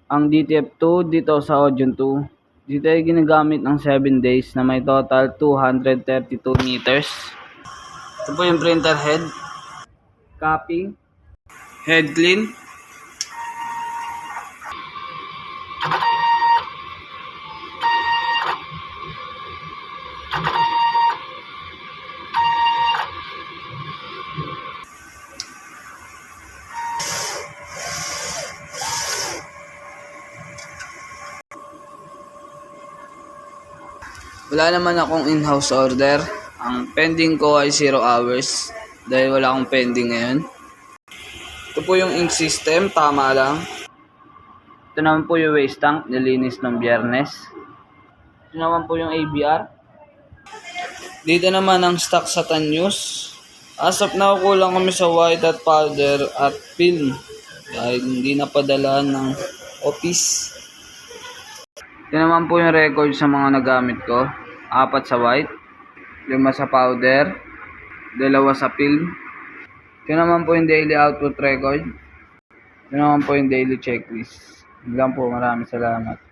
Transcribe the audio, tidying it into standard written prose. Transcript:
Ang DTF2 dito sa Audion 2, dito ay ginagamit ng 7 days na may total 232 meters. Ito po yung printer head, copy, head clean, wala naman akong in-house order. Ang pending ko ay 0 hours dahil wala akong pending ngayon. Ito po yung ink system, tama lang. Ito naman po yung waste tank, nilinis ng Biyernes. Ito naman po yung ABR. Dito naman ang stock sa Tanyos. As of now, kulang kami sa white at powder at film dahil hindi napadala ng office. Ito naman po yung record sa mga nagamit ko. 4 sa white, 5 sa powder, 2 sa film. Ito naman po yung daily output record. Ito naman po yung daily checklist. Yun lang po, maraming salamat.